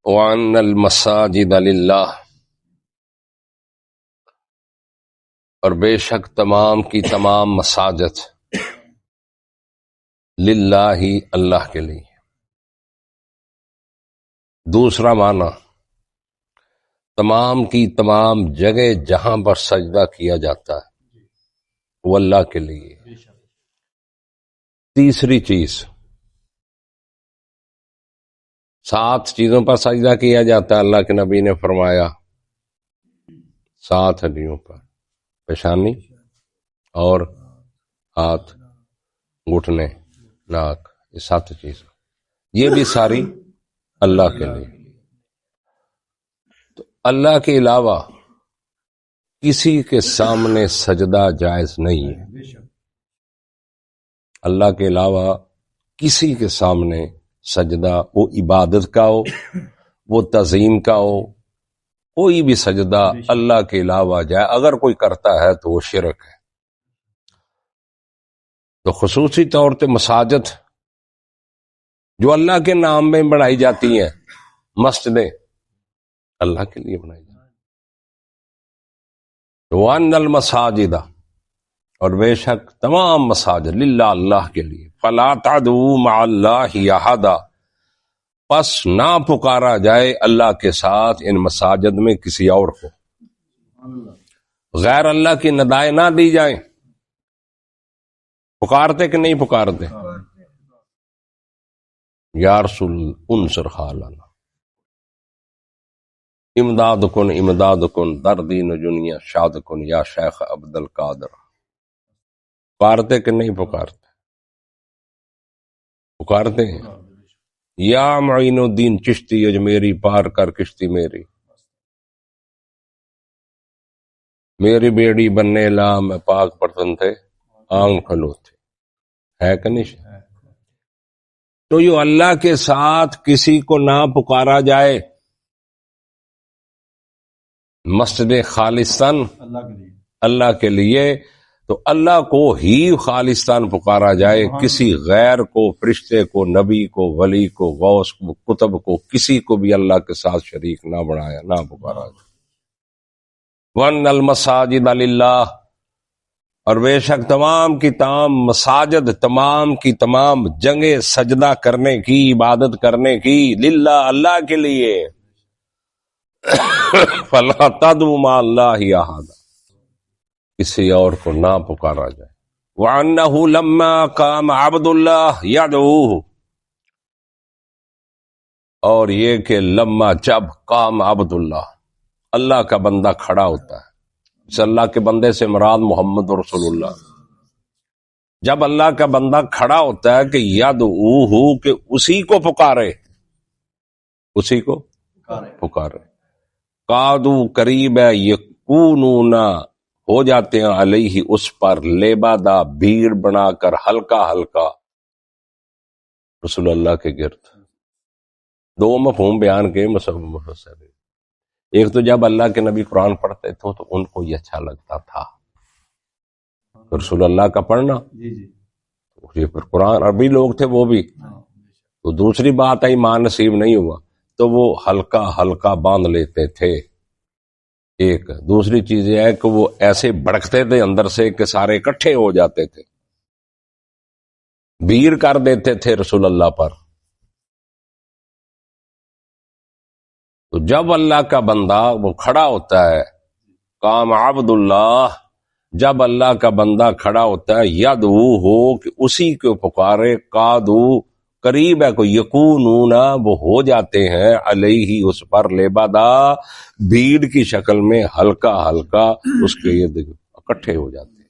وَأَنَّ الْمَسَاجِدَ لِلَّهِ، اور بے شک تمام کی تمام مساجد للہ، اللہ کے لیے۔ دوسرا معنی، تمام کی تمام جگہ جہاں پر سجدہ کیا جاتا ہے وہ اللہ کے لیے۔ تیسری چیز، 7 چیزوں پر سجدہ کیا جاتا ہے، اللہ کے نبی نے فرمایا 7 ہڈیوں پر، پیشانی اور ہاتھ، گھٹنے، ناک، یہ 7 چیزیں، یہ بھی ساری اللہ کے لیے۔ تو اللہ کے علاوہ کسی کے سامنے سجدہ جائز نہیں ہے۔ اللہ کے علاوہ کسی کے سامنے سجدہ، وہ عبادت کا ہو، وہ تعظیم کا ہو، کوئی بھی سجدہ اللہ کے علاوہ جائے، اگر کوئی کرتا ہے تو وہ شرک ہے۔ تو خصوصی طور پہ مساجد جو اللہ کے نام میں بنائی جاتی ہیں، مسجدیں اللہ کے لیے بنائی جاتی ہیں۔ وَأَنَّ الْمَسَاجِدَ، اور بے شک تمام مساجد للہ، اللہ کے لیے، فَلَا تَدْعُوا مَعَ اللَّهِ أَحَدًا، پس نہ پکارا جائے اللہ کے ساتھ ان مساجد میں کسی اور کو، غیر اللہ کی ندائیں نہ دی جائیں۔ پکارتے کہ نہیں پکارتے؟ یا رسول انصر حالنا، امداد کن امداد کن، دردین جنیا شاد کن یا شیخ عبد القادر۔ پکارتے کہ نہیں پکارتے؟ پکارتے ہیں۔ یا معین الدین چشتی اجمیری، پار کر کشتی میری، میری بیڑی بننے لا میں پاک برتن تھے آنگ کھلو تھے، ہے کہ نہیں؟ تو یہ اللہ کے ساتھ کسی کو نہ پکارا جائے، مسجد خالصاً اللہ کے لیے، تو اللہ کو ہی خالصاً پکارا جائے، کسی غیر کو، فرشتے کو، نبی کو، ولی کو، غوث کو، کتب کو، کسی کو بھی اللہ کے ساتھ شریک نہ بنایا، نہ پکارا جائے۔ وَأَنَّ الْمَسَاجِدَ لِلَّهِ، اور بے شک تمام کی تمام مساجد، تمام کی تمام جگہیں سجدہ کرنے کی، عبادت کرنے کی، للہ، اللہ کے لیے، فَلَا تَدْعُوا مَعَ اللَّهِ أَحَدًا، کسی اور کو نہ پکارا جائے۔ وَأَنَّهُ لَمَّا قَامَ عَبْدُ اللَّهِ يَدْعُوهُ، اور یہ کہ لما، جب، قام عبد اللہ، اللہ کا بندہ کھڑا ہوتا ہے، اس اللہ کے بندے سے مراد محمد رسول اللہ، جب اللہ کا بندہ کھڑا ہوتا ہے کہ یدعوہ، کہ اسی کو پکارے، اسی کو پکارے، قادو، قریب ہے، یکونون، ہو جاتے ہیں، علیہ، اس پر، لیبادا، بھیڑ بنا کر، ہلکا ہلکا، رسول اللہ کے گرد۔ 2 مفہوم بیان کے مفسرین، ایک تو جب اللہ کے نبی قرآن پڑھتے تھے تو ان کو یہ اچھا لگتا تھا رسول اللہ کا پڑھنا، یہ پھر قرآن عربی لوگ تھے وہ بھی، تو دوسری بات ہے ایمان نصیب نہیں ہوا تو وہ ہلکا ہلکا باندھ لیتے تھے۔ ایک دوسری چیز یہ ہے کہ وہ ایسے بھڑکتے تھے اندر سے کہ سارے اکٹھے ہو جاتے تھے، بھیڑ کر دیتے تھے رسول اللہ پر۔ تو جب اللہ کا بندہ وہ کھڑا ہوتا ہے، قام عبد اللہ، جب اللہ کا بندہ کھڑا ہوتا ہے، یدعو ہو، کہ اسی کو پکارے، قادو، قریب ہے، کو یکونون، وہ ہو جاتے ہیں، علیہ، اس پر، لبدا، بھیڑ کی شکل میں، ہلکا ہلکا اس کے یہ اکٹھے ہو جاتے ہیں۔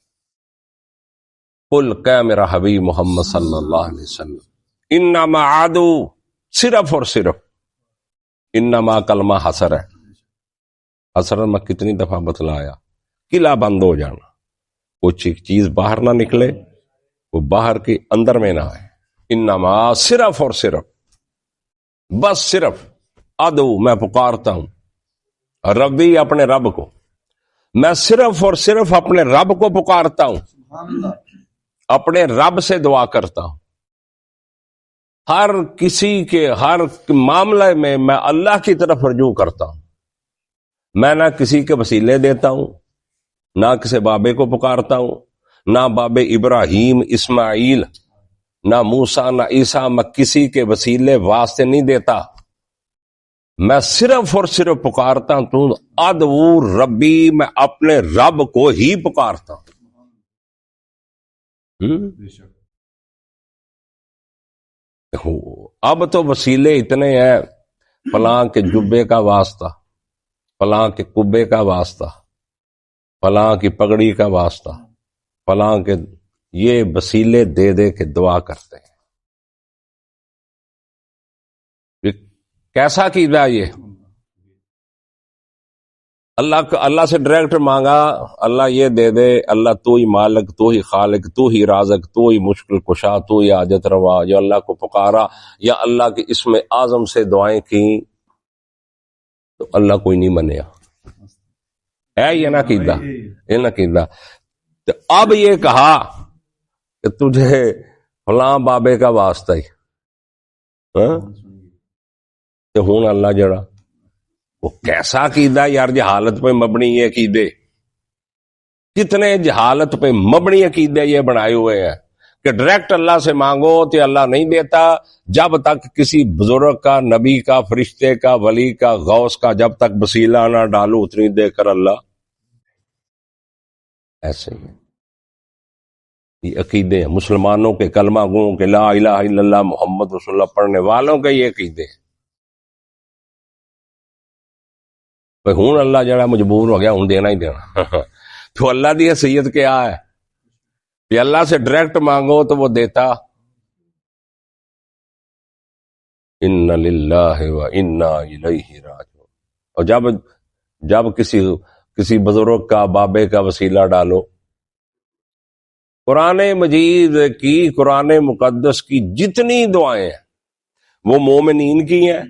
قل، کہ میرا حبیب محمد صلی اللہ علیہ وسلم، انما عادو، صرف اور صرف، انما کلمہ حسر ہے، حسر میں کتنی دفعہ بتلایا، قلعہ بند ہو جانا، کوئی چیز باہر نہ نکلے، وہ باہر کے اندر میں نہ آئے، انما، صرف اور صرف، بس صرف، ادعو، میں پکارتا ہوں، ربی، اپنے رب کو، میں صرف اور صرف اپنے رب کو پکارتا ہوں، اپنے رب سے دعا کرتا ہوں۔ ہر کسی کے ہر معاملے میں میں اللہ کی طرف رجوع کرتا ہوں. میں نہ کسی کے وسیلے دیتا ہوں، نہ کسی بابے کو پکارتا ہوں، نہ باب ابراہیم اسماعیل نہ موسیٰ نہ عیسیٰ، میں کسی کے وسیلے واسطے نہیں دیتا. میں صرف اور صرف پکارتا ہوں ادعو ربی، میں اپنے رب کو ہی پکارتا ہوں. اب تو وسیلے اتنے ہیں، فلاں کے جبے کا واسطہ، فلاں کے کبے کا واسطہ، فلاں کی پگڑی کا واسطہ، فلاں کے، یہ وسیلے دے دے کے دعا کرتے ہیں. یہ کیسا عقیدہ؟ یہ اللہ سے ڈائریکٹ مانگا، اللہ یہ دے دے، اللہ تو ہی مالک، تو ہی خالق، تو ہی رازق، تو ہی مشکل کشا، تو ہی حاجت روا، یا اللہ کو پکارا یا اللہ کے اسم اعظم سے دعائیں کی تو اللہ کوئی نہیں منیا. ہے یہ نہ عقیدہ، یہ نہ عقیدہ. تو اب یہ کہا کہ تجھے فلاں بابے کا واسطہ ہی، تو ہون اللہ جڑا، وہ کیسا عقیدہ یار؟ جہالت پہ مبنی یہ عقیدے، کتنے جہالت پہ مبنی عقیدے یہ بنائے ہوئے ہیں کہ ڈائریکٹ اللہ سے مانگو تو اللہ نہیں دیتا، جب تک کسی بزرگ کا، نبی کا، فرشتے کا، ولی کا، غوث کا جب تک وسیلہ نہ ڈالو اتنی دے کر اللہ. ایسے ہی یہ عقیدے ہیں مسلمانوں کے، کلمہ گوؤں کے، لا الہ الا اللہ محمد رسول اللہ پڑھنے والوں کے یہ عقیدے. ہوں اللہ جڑا مجبور ہو گیا، ہوں دینا ہی دینا. تو اللہ دی حیثیت کیا ہے کہ اللہ سے ڈائریکٹ مانگو تو وہ دیتا. ان للہ و انا الیہ راجعون. اور جب کسی بزرگ کا، بابے کا وسیلہ ڈالو، قرآن مجید کی، قرآن مقدس کی جتنی دعائیں ہیں وہ مومنین کی ہیں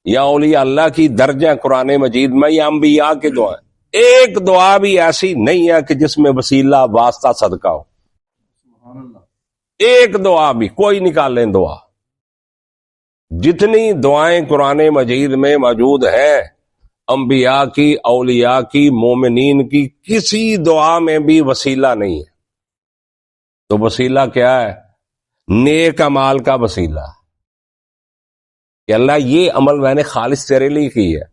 یا اولیاء اللہ کی درجہ قرآن مجید میں، یا انبیاء کی دعائیں. ایک دعا بھی ایسی نہیں ہے کہ جس میں وسیلہ واسطہ صدقہ ہو. ایک دعا بھی، کوئی نکال لیں دعا. جتنی دعائیں قرآن مجید میں موجود ہیں، انبیاء کی، اولیاء کی، مومنین کی، کسی دعا میں بھی وسیلہ نہیں ہے. تو وسیلہ کیا ہے؟ نیک اعمال کا وسیلہ، کہ اللہ یہ عمل میں نے خالص تیرے لیے کی ہے،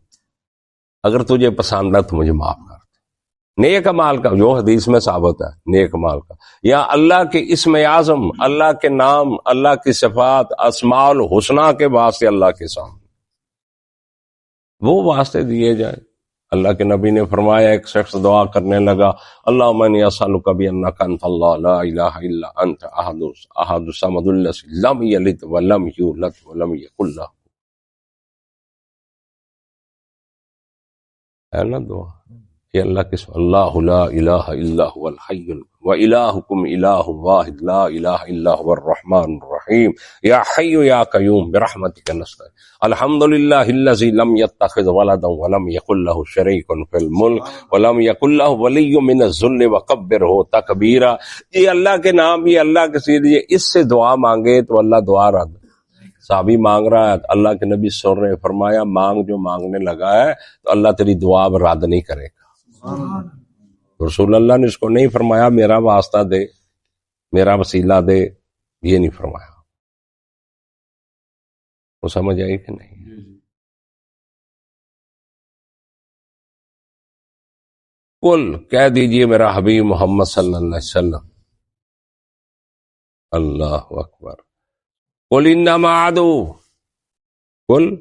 اگر تجھے پسند ہے تو مجھے معاف کر دے. نیک اعمال کا جو حدیث میں ثابت ہے، نیک اعمال کا، یا اللہ کے اسم اعظم، اللہ کے نام، اللہ کی صفات، اسماء الحسنہ کے واسطے اللہ کے سامنے وہ واسطے دیے جائیں. اللہ کے نبی نے فرمایا، ایک شخص دعا کرنے لگا، اللہم انی اسألک بانک انت اللہ لا الہ الا انت احد الصمد الذی لم یلد ولم یولد ولم یکن لہ. ہے نا دعا یہ اللہ کے اللہ لا الہ الا هو الحی وإلہکم الہ واحد لا الہ الا هو الرحمن الرحیم یا حی یا قیوم برحمتک نستغیث الحمدللہ الذی لم یتخذ ولدا ولم یکن لہ شریک فی الملک ولم یکن لہ ولی من الذل وکبرہ تکبیرا. یہ اللہ کے نام، یہ اللہ کے سیدھے، اس سے دعا مانگے تو اللہ دعا رد. صحابی مانگ رہا ہے، اللہ کے نبی صلی اللہ علیہ وسلم نے فرمایا، مانگ جو مانگنے لگا ہے تو اللہ تیری دعا رد نہیں کرے گا. رسول اللہ نے اس کو نہیں فرمایا میرا واسطہ دے، میرا وسیلہ دے، یہ نہیں فرمایا. وہ سمجھ آئی کہ نہیں؟ قل کہہ دیجئے میرا حبیب محمد صلی اللہ علیہ وسلم، اللہ اکبر، قل انما ادعو، قل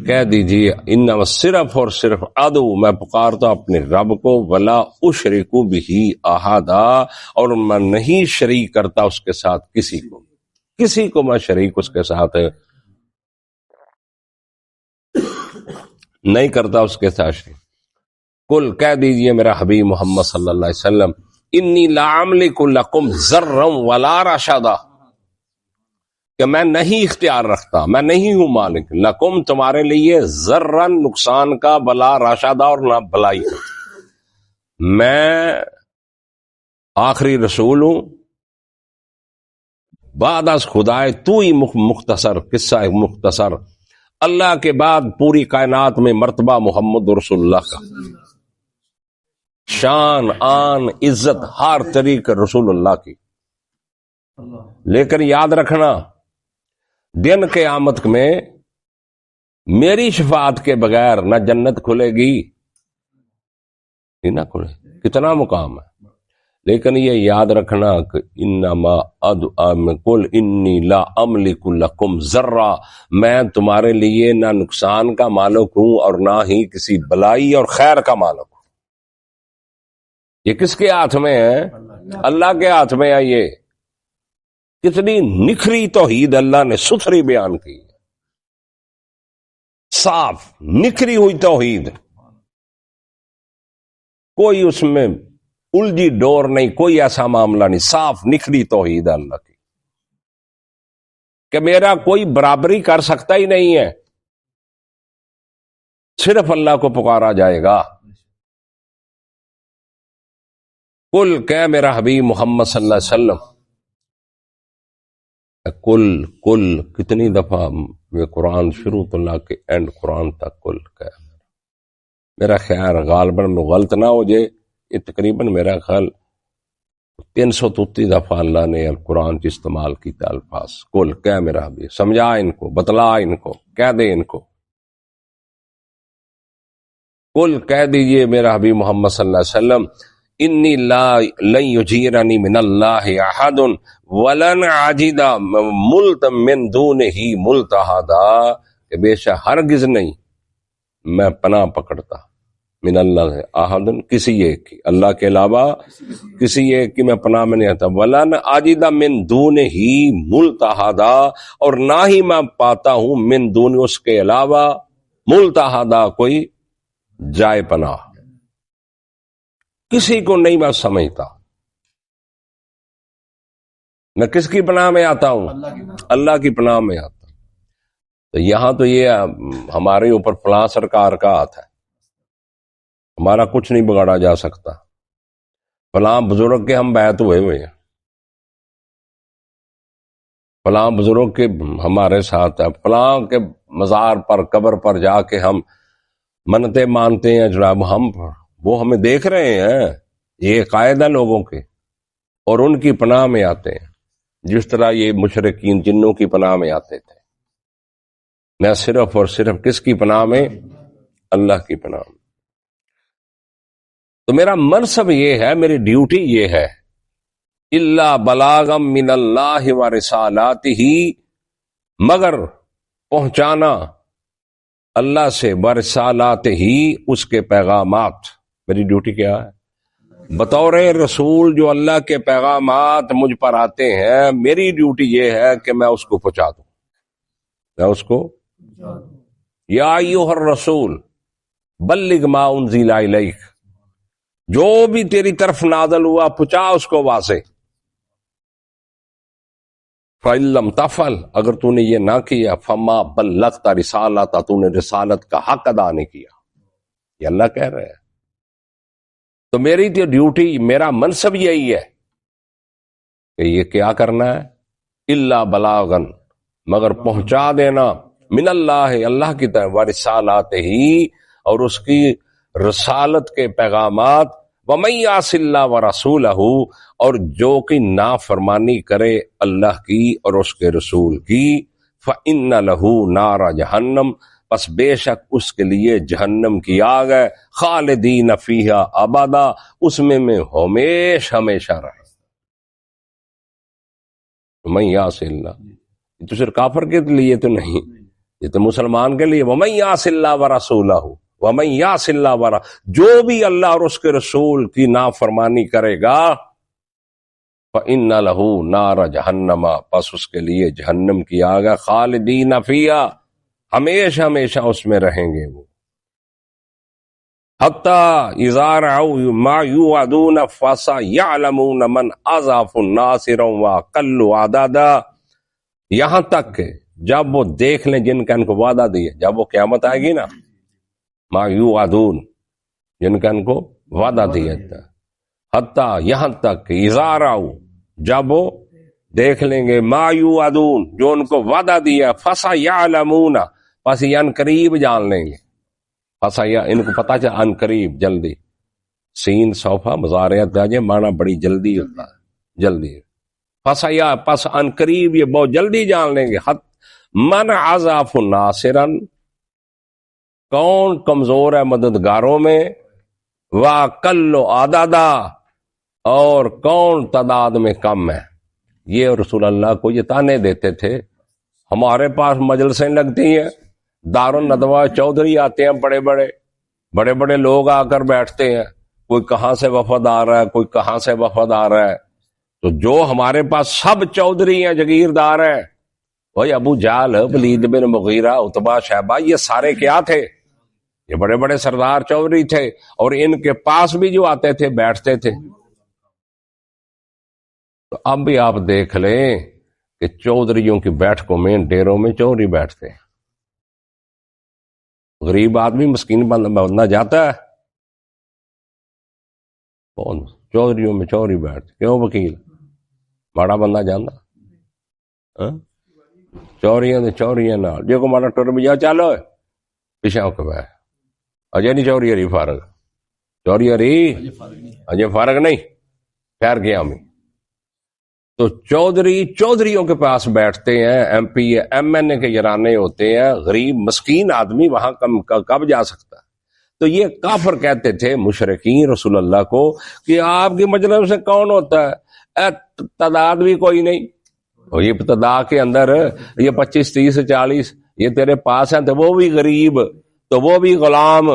کہہ دیجئے انما صرف اور صرف ادعو، میں پکارتا اپنے رب کو، ولا اشرک بہ احدا، اور میں نہیں شریک کرتا اس کے ساتھ کسی کو میں شریک اس کے ساتھ نہیں کرتا اس کے ساتھ شریک. قل کہہ دیجئے میرا حبیب محمد صلی اللہ علیہ وسلم، انی لا املک لکم ضرا ولا رشدا، کہ میں نہیں اختیار رکھتا، میں نہیں ہوں مالک، لکم تمہارے لیے، ضرن نقصان کا، بلا راشدہ اور نہ بلائی کا. میں آخری رسول ہوں، بعد از خدائے تو ہی مختصر قصہ مختصر، اللہ کے بعد پوری کائنات میں مرتبہ محمد رسول اللہ کا، شان آن عزت ہر طریق رسول اللہ کی۔ لیکن یاد رکھنا دن قیامت میں میری شفاعت کے بغیر نہ جنت کھلے گی نہ کھلے، کتنا مقام ہے۔ لیکن یہ یاد رکھنا کہ انما قل انی لا املک لکم ذرہ، میں تمہارے لیے نہ نقصان کا مالک ہوں اور نہ ہی کسی بلائی اور خیر کا مالک ہوں۔ یہ کس کے ہاتھ میں ہے؟ اللہ کے ہاتھ میں ہے۔ یہ کتنی نکھری توحید اللہ نے ستھری بیان کی، صاف نکھری ہوئی توحید، کوئی اس میں الجھی ڈور نہیں، کوئی ایسا معاملہ نہیں، صاف نکھری توحید اللہ کی کہ میرا کوئی برابری کر سکتا ہی نہیں ہے، صرف اللہ کو پکارا جائے گا۔ کل کہ میرا حبیب محمد صلی اللہ علیہ وسلم، کل کتنی دفعہ یہ قرآن شروع تو لا کے اینڈ قرآن تک کل کہ میرا خیال غالباً غلط نہ ہو جائے، یہ تقریباً میرا خیال 333 دفعہ اللہ نے القرآن کی استعمال کیتا الفاظ کل کہ میرا حبیب، سمجھا ان کو، بتلا ان کو، کہہ دے ان کو، کل کہہ دیجئے میرا حبیب محمد صلی اللہ علیہ وسلم، انی لن یجیرنی من اللہ احد ولن اجد من دونہ ملتحدا، کہ بے شک ہرگز نہیں میں پناہ پکڑتا من اللہ احد، کسی ایک کی، اللہ کے علاوہ کسی ایک کی میں پناہ میں نہیں آتا، ولن اجد من دونہ ملتحدا، اور نہ ہی میں پاتا ہوں من دون اس کے علاوہ ملتحدا کوئی جائے پناہ، کسی کو نہیں میں سمجھتا۔ میں کس کی پناہ میں آتا ہوں؟ اللہ کی پناہ میں آتا ہوں۔ تو یہاں تو یہ ہمارے اوپر فلاں سرکار کا ہاتھ ہے، ہمارا کچھ نہیں بگاڑا جا سکتا، فلاں بزرگ کے ہم بیعت ہوئے ہیں، فلاں بزرگ کے ہمارے ساتھ ہے، فلاں کے مزار پر قبر پر جا کے ہم منتیں مانتے ہیں جناب، ہم وہ ہمیں دیکھ رہے ہیں، یہ عقائد ہے لوگوں کے، اور ان کی پناہ میں آتے ہیں، جس طرح یہ مشرکین جنوں کی پناہ میں آتے تھے۔ میں صرف اور صرف کس کی پناہ میں؟ اللہ کی پناہ میں۔ تو میرا منصب یہ ہے، میری ڈیوٹی یہ ہے، الا بلاغا من اللہ و رسالاتہ، مگر پہنچانا اللہ سے برسالات ہی، اس کے پیغامات۔ میری ڈیوٹی کیا ہے؟ بطور رسول جو اللہ کے پیغامات مجھ پر آتے ہیں، میری ڈیوٹی یہ ہے کہ میں اس کو پہنچا دوں، میں اس کو، یا ایھا الرسول بلغ ما انزل الیک، جو بھی تیری طرف نازل ہوا پہنچا اس کو واضح۔ فَإِن لَّمْ تَفْعَلْ، اگر تو نے یہ نہ کیا، فَمَا بَلَّغْتَ رِسَالَتَ، تو نے رسالت کا حق ادا نہیں کیا، یہ اللہ کہہ رہے ہیں۔ تو میری تو ڈیوٹی، میرا منصب یہی ہے کہ یہ کیا کرنا ہے، الا بلاغن، مگر پہنچا دینا، من اللہ، اللہ کی طرف، ورسالات ہی، اور اس کی رسالت کے پیغامات، وَمَن يَعْصِ اللَّهَ وَرَسُولَهُ، اور جو کہ نافرمانی کرے اللہ کی اور اس کے رسول کی، فَإِنَّ لَهُ نَارَ جَهَنَّمَ، پس بے شک اس کے لیے جہنم کی آگ ہے، خالدین فیہا ابدا، اس میں ہمیشہ رہے۔ وَمَن يَعْصِ اللَّهَ، یہ تو صرف کافر کے لیے تو نہیں، یہ تو مسلمان کے لیے، وَمَن يَعْصِ اللَّهَ وَرَسُولَهُ، وَمَن يَعْصِ اللَّهَ وَرَسُولَهُ، جو بھی اللہ اور اس کے رسول کی نافرمانی کرے گا، فَإِنَّ لَهُ نَارَ جَهَنَّمَ، پس اس کے لیے جہنم کی آگ ہے، خالدین فیہا، ہمیشہ اس میں رہیں گے وہ۔ حتی اذا رأوا ما یوعدون فسیعلمون من اضعف ناصرا واقل عددا، یہاں تک کہ جب وہ دیکھ لیں جن کا ان کو وعدہ دیا، جب وہ قیامت آئے گی نا، ما یوعدون، جن کا ان کو وعدہ دیا تھا، حتی یہاں تک کہ اذا رأوا، جب وہ دیکھ لیں گے ما یوعدون جو ان کو وعدہ دیا، فسیعلمون پس یہ ان قریب جان لیں گے، ان کو پتا چلا ان قریب جلدی، سین صوفہ مضارعت آ جائے معنی بڑی جلدی ہوتا ہے، جلدی، پس ان قریب یہ بہت جلدی جان لیں گے، من عضاف ناصرن کون کمزور ہے مددگاروں میں، وَأَقَلُّ عَدَدًا اور کون تعداد میں کم ہے۔ یہ رسول اللہ کو یہ تانے دیتے تھے، ہمارے پاس مجلسیں لگتی ہیں، دارالندوہ چودھری آتے ہیں، بڑے بڑے لوگ آ کر بیٹھتے ہیں، کوئی کہاں سے وفد آ رہا ہے، کوئی کہاں سے وفد آ رہا ہے، تو جو ہمارے پاس سب چودھری ہیں، جگیردار ہیں، وہی ابو جہل، ولید بن مغیرہ، عتبہ، شیبہ، یہ سارے کیا تھے؟ یہ بڑے بڑے سردار چودھری تھے، اور ان کے پاس بھی جو آتے تھے بیٹھتے تھے۔ تو اب بھی آپ دیکھ لیں کہ چودھریوں کی بیٹھکوں میں، ڈیروں میں چودھری بیٹھتے ہیں، غریب آدمی مسکین بندہ جاتا ہے، کون چودھریوں میں چودھری بیٹھتے، کیوں وکیل ماڑا بندہ جانا چوریاں نال جو کو ماڑا ٹر بھی جا چلو پیچھے ہو کے بہ اجے نہیں چوری ہری فارغ، چوری ہری اجے فارغ نہیں، خیر گیا ہمیں۔ تو چودھریوں کے پاس بیٹھتے ہیں، ایم پی ایم این اے کے یرانے ہوتے ہیں، غریب مسکین آدمی وہاں کب جا سکتا ہے؟ تو یہ کافر کہتے تھے مشرکین رسول اللہ کو کہ آپ کی مجلس سے کون ہوتا ہے، تعداد بھی کوئی نہیں، اور یہ ابتدا کے اندر یہ 25 30 40 یہ تیرے پاس ہیں، تو وہ بھی غریب، تو وہ بھی غلام۔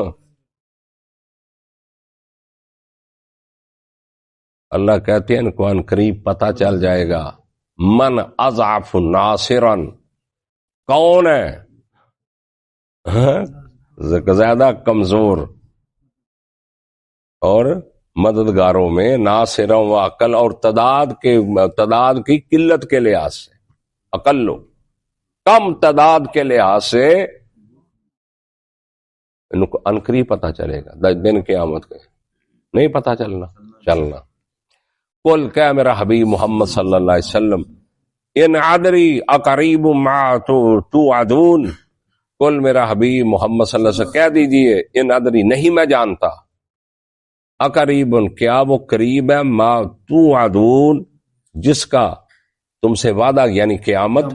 اللہ کہتے ہیں ان کو ان قریب پتہ چل جائے گا، من اضعف ناصرن کون ہے زیادہ کمزور اور مددگاروں میں، ناصروں و عقل اور تعداد کی قلت کے لحاظ سے، اقل کم تعداد کے لحاظ سے ان کو ان قریب پتہ چلے گا، دن قیامت کے نہیں پتہ چلنا۔ قل کہ میرا حبیب محمد صلی اللہ علیہ وسلم، ان ادری اقریب ما توعدون، قل میرا حبیب محمد صلی اللہ علیہ وسلم کہہ دیجئے، ان ادری نہیں میں جانتا، اقریب کیا وہ قریب ہے، ما توعدون جس کا تم سے وعدہ یعنی قیامت،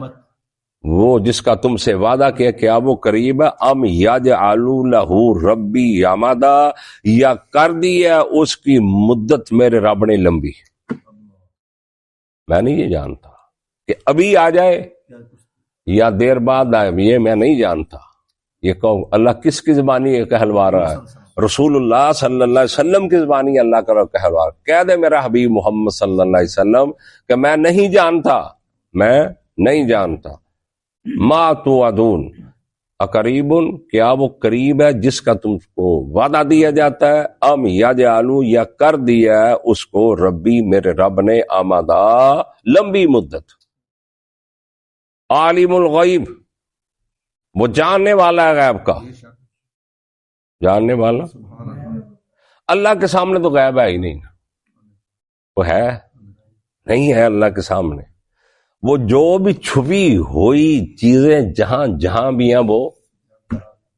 وہ جس کا تم سے وعدہ کیا وہ قریب ہے، ام یجعل لہ ربی امدا یا کر دی ہے اس کی مدت میرے رب نے لمبی۔ میں نہیں یہ جانتا کہ ابھی آ جائے یا دیر بعد آئے، یہ میں نہیں جانتا۔ یہ کہو اللہ کس کی زبانی کہلوا رہا ہے؟ رسول اللہ صلی اللہ علیہ وسلم کی زبانی اللہ کا کہلوا رہا ہے۔ کہہ دے میرا حبیب محمد صلی اللہ علیہ وسلم کہ میں نہیں جانتا، ما توعدون اقریب کیا وہ قریب ہے جس کا تم کو وعدہ دیا جاتا ہے، ام یجعل یا کر دیا ہے اس کو ربی میرے رب نے آمدہ لمبی مدت۔ عالم الغیب وہ جاننے والا ہے غیب کا، جاننے والا۔ اللہ کے سامنے تو غیب ہے ہی نہیں، وہ ہے نہیں ہے اللہ کے سامنے، وہ جو بھی چھپی ہوئی چیزیں جہاں بھی ہیں وہ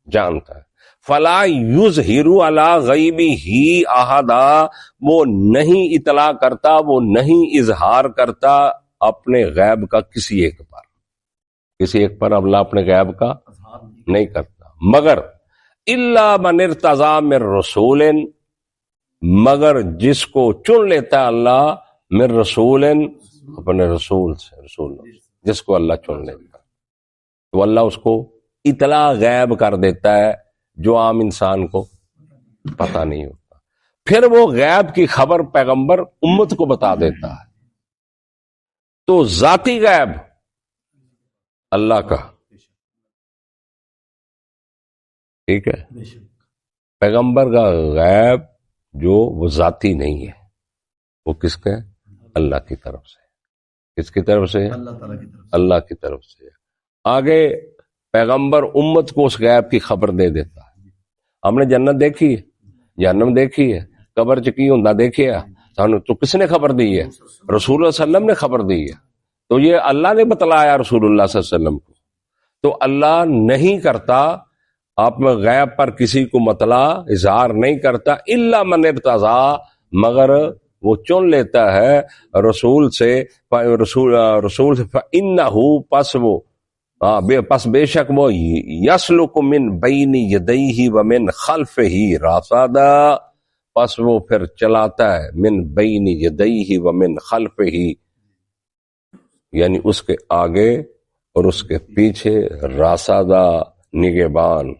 جانتا ہے۔ فلا یظہر علی غیبہ احدا وہ نہیں اطلاع کرتا، وہ نہیں اظہار کرتا اپنے غیب کا کسی ایک پر اللہ اپنے غیب کا نہیں کرتا، مگر الا من ارتضی من رسول مگر جس کو چن لیتا ہے اللہ من رسول اپنے رسول سے، جس کو اللہ چن لیتا تو اللہ اس کو اطلاع غیب کر دیتا ہے جو عام انسان کو پتہ نہیں ہوتا، پھر وہ غیب کی خبر پیغمبر امت کو بتا دیتا ہے۔ تو ذاتی غیب اللہ کا، ٹھیک ہے، پیغمبر کا غیب جو وہ ذاتی نہیں ہے، وہ کس کا ہے؟ اللہ کی طرف سے۔ کس کی طرف سے؟ اللہ کی طرف سے۔ آگے پیغمبر امت کو اس غیب کی خبر دے دیتا ہے۔ ہم نے جنت دیکھی ہے، جہنم دیکھی ہے، قبر چ کی ہوندا دیکھیا، سانو تو کس نے خبر دی ہے؟ رسول اللہ صلی اللہ علیہ وسلم نے خبر دی ہے۔ تو یہ اللہ نے بتلایا رسول اللہ صلی اللہ علیہ وسلم کو. تو اللہ نہیں کرتا آپ میں غیب پر کسی کو مطلع اظہار نہیں کرتا، الا من ارتضی، مگر وہ چن لیتا ہے رسول سے، رسول سے، فإنہ پس بے شک وہ یسلک من بین یدیہ ومن خلفہ رصدا، پس وہ پھر چلاتا ہے من بین یدیہ ومن خلفہ، یعنی اس کے آگے اور اس کے پیچھے، رصدا نگہبان.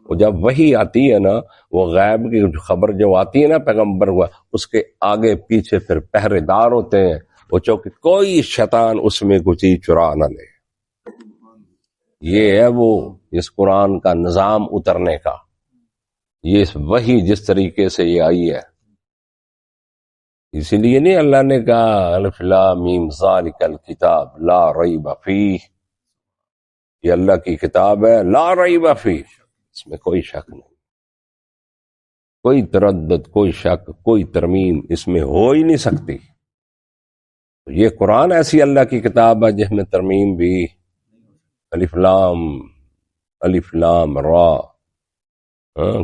وہ جب وحی آتی ہے نا، وہ غیب کی خبر جو آتی ہے نا پیغمبر ہوا، اس کے آگے پیچھے پھر پہرے دار ہوتے ہیں، وہ چونکہ کوئی شیطان اس میں کوئی چیز چرا نہ لے. یہ ہے وہ اس قرآن کا نظام اترنے کا، یہ وحی جس طریقے سے یہ آئی ہے. اسی لیے نہیں اللہ نے کہا الف لام میم ذالک الکتاب لا ریب فیہ، یہ اللہ کی کتاب ہے لا ریب فیہ، اس میں کوئی شک نہیں، کوئی تردد، کوئی شک، کوئی ترمیم اس میں ہو ہی نہیں سکتی. یہ قرآن ایسی اللہ کی کتاب ہے جس میں ترمیم بھی، الف لام را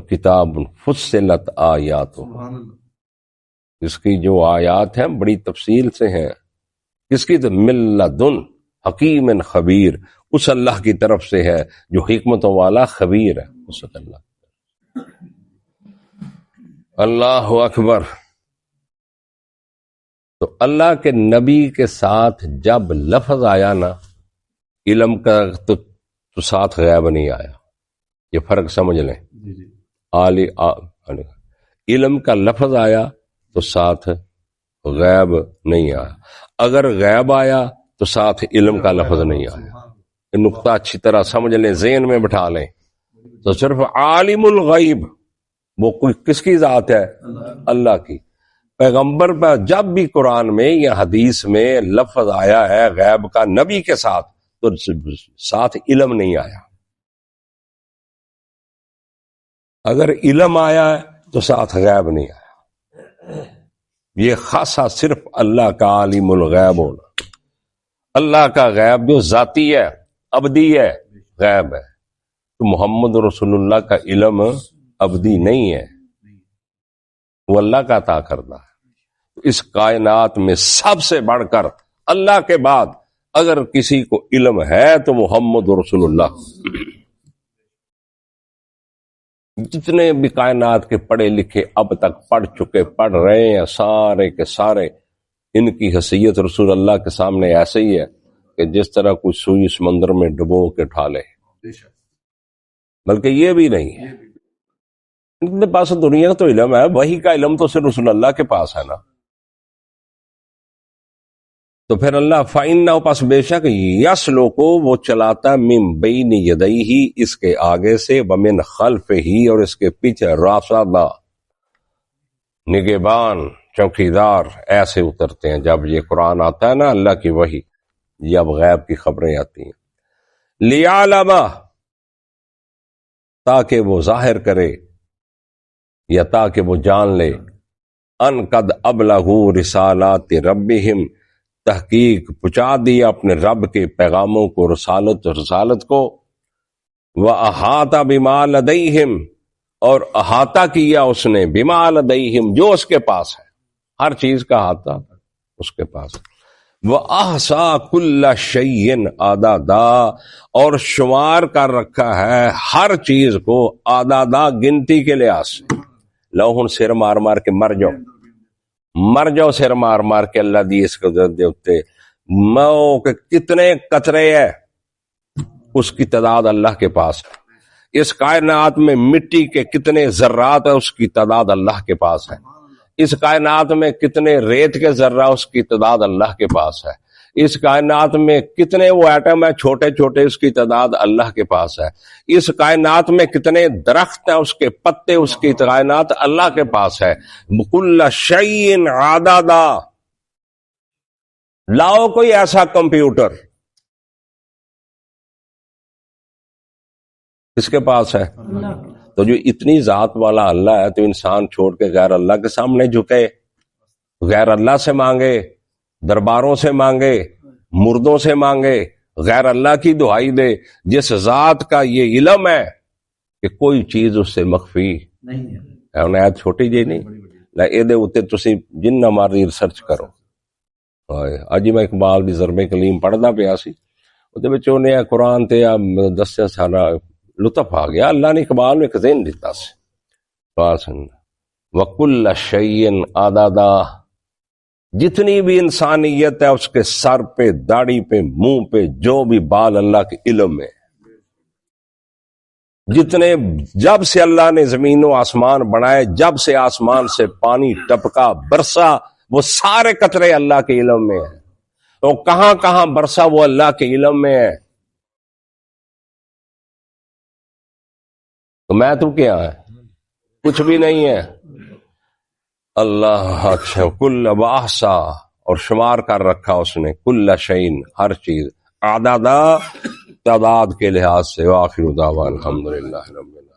کتاب فصلت آیاتہ، اس کی جو آیات ہیں بڑی تفصیل سے ہیں. کس کی؟ تو من لدن حکیم خبیر، اس اللہ کی طرف سے ہے جو حکمتوں والا خبیر ہے. اس اللہ، اللہ اکبر. تو اللہ کے نبی کے ساتھ جب لفظ آیا نا علم کا، تو ساتھ غیب نہیں آیا. یہ فرق سمجھ لیں. علم کا لفظ آیا تو ساتھ غیب نہیں آیا. اگر غیب آیا تو ساتھ علم کا لفظ نہیں آیا. یہ نقطہ اچھی طرح سمجھ لیں، ذہن میں بٹھا لیں. تو صرف عالم الغیب وہ کوئی کس کی ذات ہے؟ اللہ کی. پیغمبر پر جب بھی قرآن میں یا حدیث میں لفظ آیا ہے غیب کا نبی کے ساتھ، تو ساتھ علم نہیں آیا. اگر علم آیا ہے تو ساتھ غیب نہیں آیا. یہ خاصا صرف اللہ کا عالم الغیب ہونا. اللہ کا غیب جو ذاتی ہے، ابدی ہے، غیب ہے. تو محمد رسول اللہ کا علم ابدی نہیں ہے، وہ اللہ کا عطا کردہ ہے. اس کائنات میں سب سے بڑھ کر اللہ کے بعد اگر کسی کو علم ہے تو محمد رسول اللہ. جتنے بھی کائنات کے پڑھے لکھے اب تک پڑھ چکے، پڑھ رہے ہیں، سارے کے سارے ان کی حیثیت رسول اللہ کے سامنے ایسے ہی ہے کہ جس طرح کوئی سوئی سمندر میں ڈبو کے اٹھا لے. بلکہ یہ بھی نہیں ہے ان کے پاس دنیا کا تو علم ہے، وہی کا علم تو صرف رسول اللہ کے پاس ہے نا. تو پھر اللہ فَإِنَّهُ پس بے شک یسلُکُ وہ چلاتا من بین یدیہ اس کے آگے سے، ومن خلفہ اور اس کے پیچھے، رصدا نگہبان چوکیدار. ایسے اترتے ہیں جب یہ قرآن آتا ہے نا اللہ کی وحی، جب غیب کی خبریں آتی ہیں. لیعلم تاکہ وہ ظاہر کرے یا تاکہ وہ جان لے، ان قد ابلغوا رسالات ربہم تحقیق پہنچا دیا اپنے رب کے پیغاموں کو، رسالت کو. وَأَحَاطَ بِمَا لَدَيْهِمْ اور احاطہ کیا اس نے، بِمَا لَدَيْهِمْ جو اس کے پاس ہے، ہر چیز کا احاطہ اس کے پاس ہے. وَأَحْصَىٰ كُلَّ شَيْءٍ عَدَدًا اور شمار کر رکھا ہے ہر چیز کو، عددا گنتی کے لحاظ سے. لوہن سر مار مار کے مر جاؤ سر مار مار کے اللہ دی اس کو دیوتے مو کے کتنے قطرے ہے اس کی تعداد اللہ کے پاس ہے. اس کائنات میں مٹی کے کتنے ذرات ہیں اس کی تعداد اللہ کے پاس ہے. اس کائنات میں کتنے ریت کے ذرہ اس کی تعداد اللہ کے پاس ہے. اس کائنات میں کتنے وہ ایٹم ہیں چھوٹے چھوٹے اس کی تعداد اللہ کے پاس ہے. اس کائنات میں کتنے درخت ہیں اس کے پتے اس کی کائنات اللہ کے پاس ہے. کل شیء عددا لاؤ کوئی ایسا کمپیوٹر کس کے پاس ہے؟ تو جو اتنی ذات والا اللہ ہے تو انسان چھوڑ کے غیر اللہ کے سامنے جھکے، غیر اللہ سے مانگے، درباروں سے مانگے، مردوں سے مانگے، غیر اللہ کی دعائی دے، جس ذات کا یہ علم ہے کہ کوئی چیز اس سے مخفی نہیں ہے۔ انہیں آیت چھوٹی جی نہیں لے اتنے تسی جنہ مارضی ریسرچ کرو۔ اج میں اقبال دی ضرب کلیم پڑھدا پیا سی، اودے وچ اونے قرآن تے دسیا سارا لطف آ گیا۔ اللہ نے اقبال میں ایک ذہن دیتا سی، وَكُلَّ شَيْءٍ عَدَدًا، جتنی بھی انسانیت ہے اس کے سر پہ، داڑھی پہ، منہ پہ جو بھی بال اللہ کے علم میں، جتنے جب سے اللہ نے زمین و آسمان بنائے، جب سے آسمان سے پانی ٹپکا برسا، وہ سارے قطرے اللہ کے علم میں ہیں۔ تو کہاں کہاں برسا وہ اللہ کے علم میں ہے۔ تو میں تو کیا ہے، کچھ بھی نہیں ہے۔ اللہ اچھا کل واحسا، اور شمار کر رکھا اس نے، کل شعین، ہر چیز، اعدادا، تعداد کے لحاظ سے۔ وآخر دعوانا الحمدللہ رب العالمین۔